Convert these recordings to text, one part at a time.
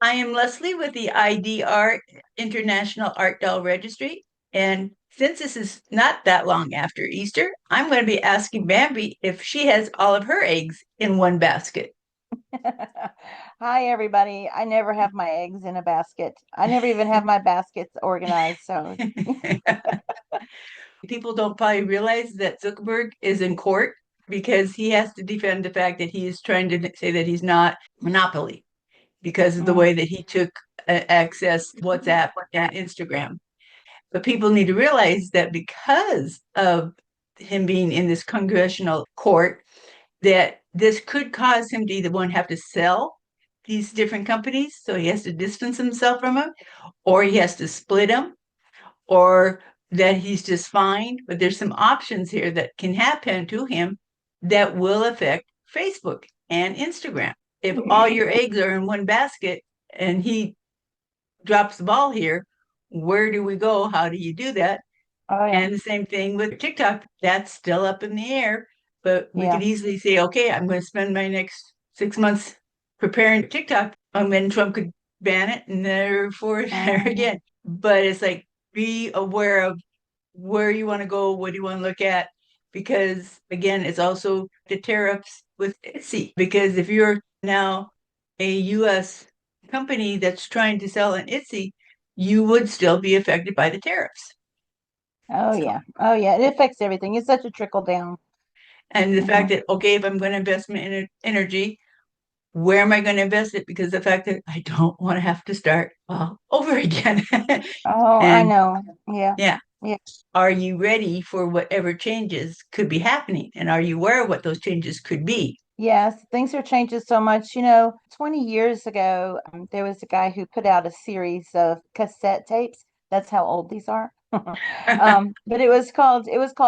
I am Leslie with the IDR, International Art Doll Registry. And since this is not that long after Easter, I'm going to be asking Bambi if she has all of her eggs in one basket. Hi, everybody. I never have my eggs in a basket. I never even have my baskets organized. So, People don't probably realize that Zuckerberg is in court because he has to defend the fact that he is trying to say that he's not monopoly because of the mm, way that he took access WhatsApp and Instagram. But people need to realize that because of him being in this congressional court, that this could cause him to either one have to sell these different companies, so he has to distance himself from them, or he has to split them, or that he's just fined. But there's some options here that can happen to him that will affect Facebook and Instagram. If all your eggs are in one basket and he drops the ball here, where do we go? How do you do that? oh yeah, And the same thing with TikTok, that's still up in the air. But we yeah. could easily say, okay, I'm going to spend my next 6 months preparing TikTok. And then Trump could ban it and therefore there Mhm. again. But it's like, be aware of where you want to go, what do you want to look at? Because again, it's also the tariffs with Etsy. Because if you're now a US company that's trying to sell on Etsy, you would still be affected by the tariffs. Oh So, yeah, oh yeah. It affects everything. It's such a trickle down. and the fact Hmm. that, okay, if I'm going to invest my energy, where am I going to invest it? Because the fact that I don't want to have to start all over again. Oh, I And know. Yeah, yeah, yeah. are you ready for whatever changes could be happening? And are you aware of what those changes could be? Yes, things are changing so much. 20 years ago, there was a guy who put out a series of cassette tapes. That's how old these are. But it was called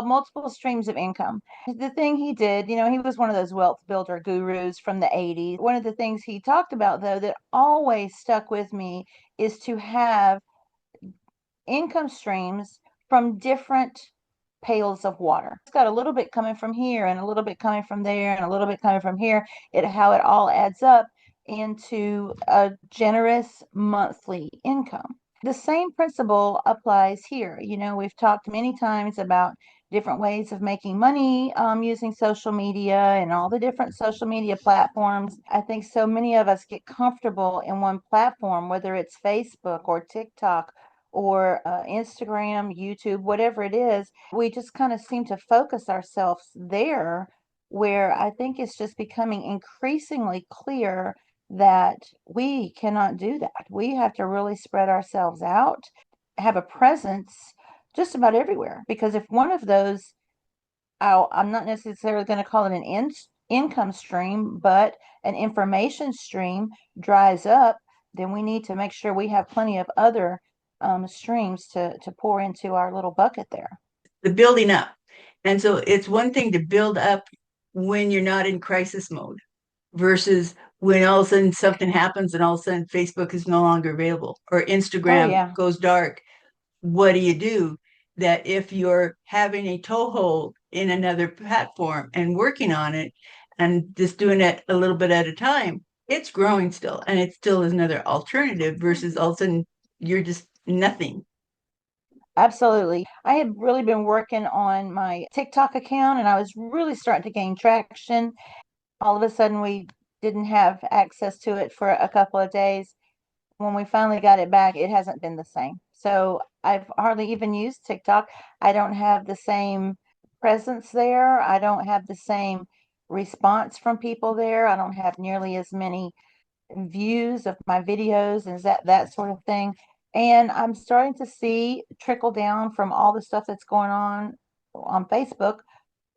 Multiple Streams of Income. The thing he did, he was one of those wealth builder gurus from the 80s. One of the things he talked about, though, that always stuck with me is to have income streams from different pails of water. It's got a little bit coming from here and a little bit coming from there and a little bit coming from here. How it all adds up into a generous monthly income. The same principle applies here. We've talked many times about different ways of making money using social media and all the different social media platforms. I think so many of us get comfortable in one platform, whether it's Facebook or TikTok or Instagram, YouTube, whatever it is. We just kind of seem to focus ourselves there, where I think it's just becoming increasingly clear that we cannot do that. We have to really spread ourselves out, have a presence just about everywhere. Because if one of those, I'm not necessarily going to call it an income stream, but an information stream dries up, then we need to make sure we have plenty of other streams to pour into our little bucket there. The building up. And so it's one thing to build up when you're not in crisis mode versus when all of a sudden something happens and all of a sudden Facebook is no longer available or Oh, Instagram yeah. goes dark. What do you do? That if you're having a toehold in another platform and working on it and just doing it a little bit at a time, it's growing still and it still is another alternative versus all of a sudden you're just nothing. Absolutely. I had really been working on my TikTok account and I was really starting to gain traction. All of a sudden, we didn't have access to it for a couple of days. When we finally got it back, it hasn't been the same. So I've hardly even used TikTok. I don't have the same presence there. I don't have the same response from people there. I don't have nearly as many views of my videos and that sort of thing. And I'm starting to see trickle down from all the stuff that's going on Facebook,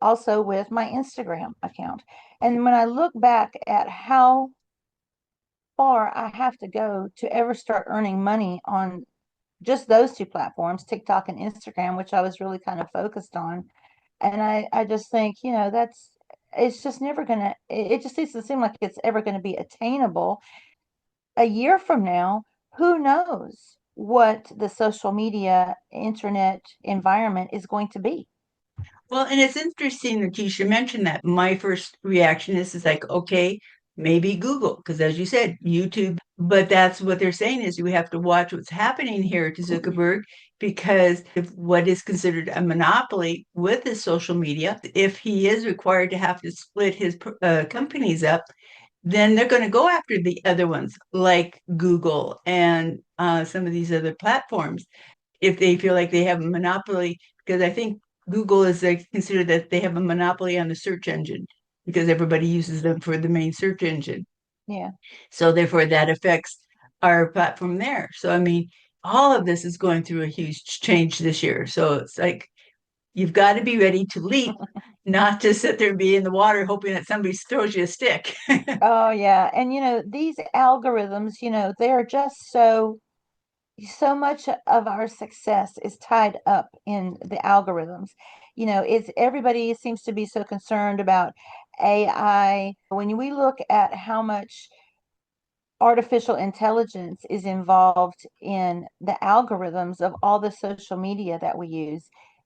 also with my Instagram account. And when I look back at how far I have to go to ever start earning money on just those two platforms, TikTok and Instagram, which I was really kind of focused on. And I just think, it's just never gonna, it just doesn't seem like it's ever gonna be attainable. A year from now, who knows what the social media, internet environment is going to be? Well, and it's interesting that you should mention that. My first reaction is like, okay, maybe Google, because as you said, YouTube. But that's what they're saying is we have to watch what's happening here to Zuckerberg because if what is considered a monopoly with his social media, if he is required to have to split his companies up, then they're going to go after the other ones like Google and some of these other platforms if they feel like they have a monopoly. Because I think Google is considered that they have a monopoly on the search engine because everybody uses them for the main search engine. Yeah. So therefore, that affects our platform there. So I mean, all of this is going through a huge change this year. So it's like you've got to be ready to leap, not just sit there and be in the water hoping that somebody throws you a stick. Oh, yeah. And these algorithms, they're just so much of our success is tied up in the algorithms. It's everybody seems to be so concerned about AI. When we look at how much artificial intelligence is involved in the algorithms of all the social media that we use,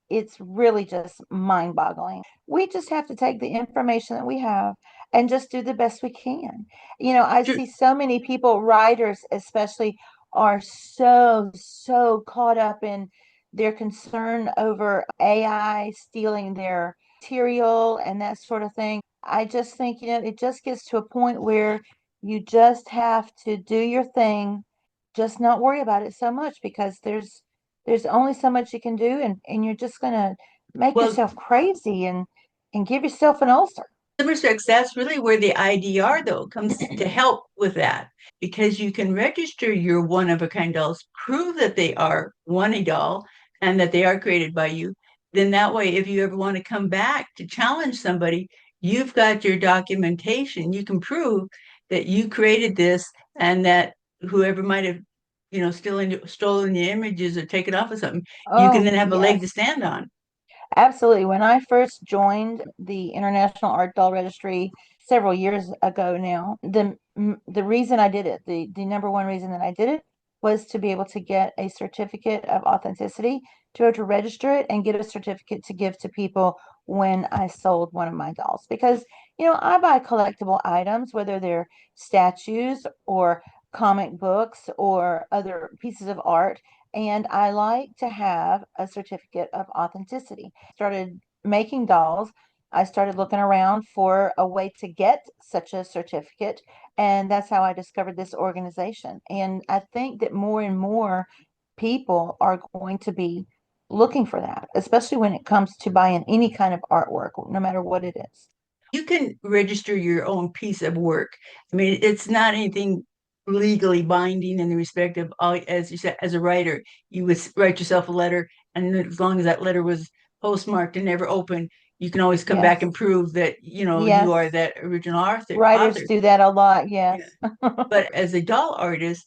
it's really just mind boggling. We just have to take the information that we have and just do the best we can. I Sure. see so many people, writers especially, are so caught up in their concern over AI stealing their material and that sort of thing. I just think, it just gets to a point where you just have to do your thing, just not worry about it so much because there's only so much you can do, and you're just gonna make Well, yourself crazy and give yourself an ulcer. restricts, that's really where the IDR though comes to help with that because you can register your one of a kind dolls, prove that they are one a doll and that they are created by you. Then that way, if you ever want to come back to challenge somebody, you've got your documentation. You can prove that you created this and that whoever might have, stolen the images or taken off of something, you can Oh, then have a leg to yes. stand on. Absolutely. When I first joined the International Art Doll Registry several years ago now, the reason I did it, the number one reason that I did it was to be able to get a certificate of authenticity, to be able to register it and get a certificate to give to people when I sold one of my dolls. Because, I buy collectible items, whether they're statues or comic books or other pieces of art, and I like to have a certificate of authenticity. Started making dolls. I started looking around for a way to get such a certificate, and that's how I discovered this organization. And I think that more and more people are going to be looking for that, especially when it comes to buying any kind of artwork, no matter what it is. You can register your own piece of work. I mean, it's not anything legally binding in the respect of, as you said, as a writer, you would write yourself a letter, and as long as that letter was postmarked and never opened, you can always come back and Yes. prove that you are Yes. that original author. Writers do that a lot. Yeah. Yes. But as a doll artist,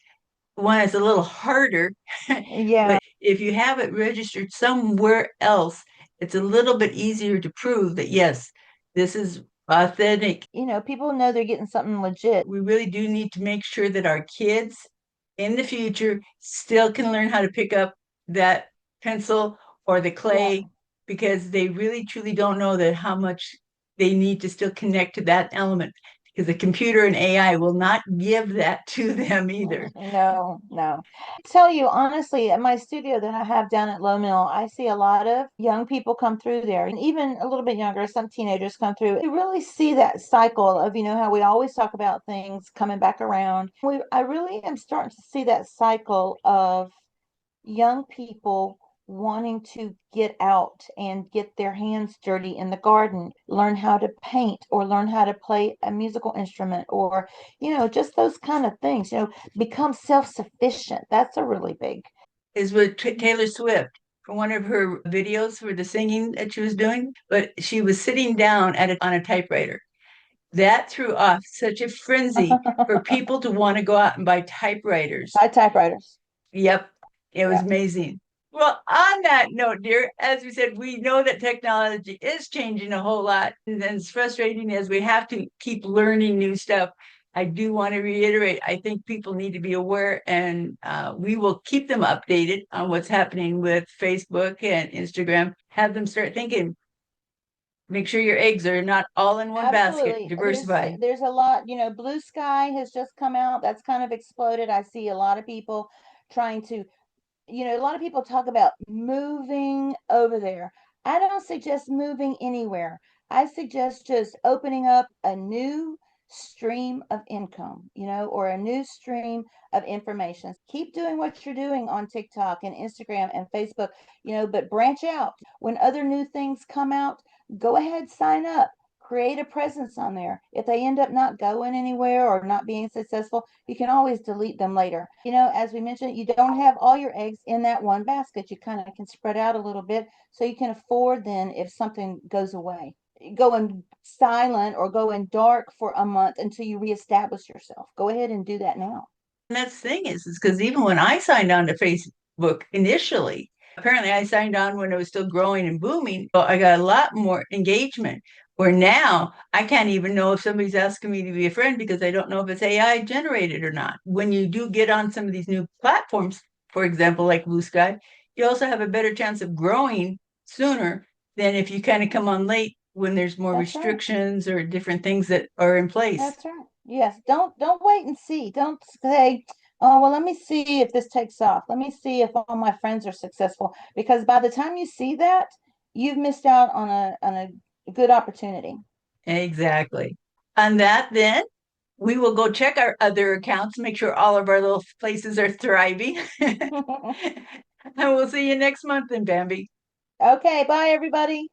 one is a little harder. Yeah. But if you have it registered somewhere else, it's a little bit easier to prove that yes, this is authentic. People know they're getting something legit. We really do need to make sure that our kids in the future still can learn how to pick up that pencil or the Yeah. clay because they really truly don't know that how much they need to still connect to that element because the computer and AI will not give that to them either. No, no. Tell you honestly, at my studio that I have down at Low Mill, I see a lot of young people come through there, and even a little bit younger, some teenagers come through. You really see that cycle of, how we always talk about things coming back around. I really am starting to see that cycle of young people wanting to get out and get their hands dirty in the garden, learn how to paint or learn how to play a musical instrument or, just those kind of things, become self-sufficient. That's a really big. Is with Taylor Swift for one of her videos for the singing that she was doing, but she was sitting down on a typewriter. That threw off such a frenzy for people to want to go out and buy typewriters. Buy typewriters. Yep, it was Yeah. amazing. Well, on that note, dear, as we said, we know that technology is changing a whole lot. And as frustrating as we have to keep learning new stuff, I do want to reiterate, I think people need to be aware, and we will keep them updated on what's happening with Facebook and Instagram. Have them start thinking, Make sure your eggs are not all in one basket. Absolutely. Diversify. There's a lot, Blue Sky has just come out. That's kind of exploded. I see a lot of people trying to, a lot of people talk about moving over there. I don't suggest moving anywhere. I suggest just opening up a new stream of income, or a new stream of information. Keep doing what you're doing on TikTok and Instagram and Facebook, but branch out. When other new things come out, go ahead, sign up. Create a presence on there. If they end up not going anywhere or not being successful, you can always delete them later. As we mentioned, you don't have all your eggs in that one basket. You kind of can spread out a little bit so you can afford then if something goes away. Going silent or going dark for a month until you reestablish yourself. Go ahead and do that now. And that's the thing is because even when I signed on to Facebook initially, apparently I signed on when it was still growing and booming. So I got a lot more engagement. Where now I can't even know if somebody's asking me to be a friend because I don't know if it's AI generated or not. When you do get on some of these new platforms, for example, like Blue Sky, you also have a better chance of growing sooner than if you kind of come on late when there's more That's right. restrictions or different things that are in place. That's right. Yes. Don't wait and see. Don't say, oh, well, let me see if this takes off. Let me see if all my friends are successful. Because by the time you see that, you've missed out on a good opportunity. Exactly. On that, then, we will go check our other accounts, make sure all of our little places are thriving. And we'll see you next month then, Bambi. Okay, bye everybody.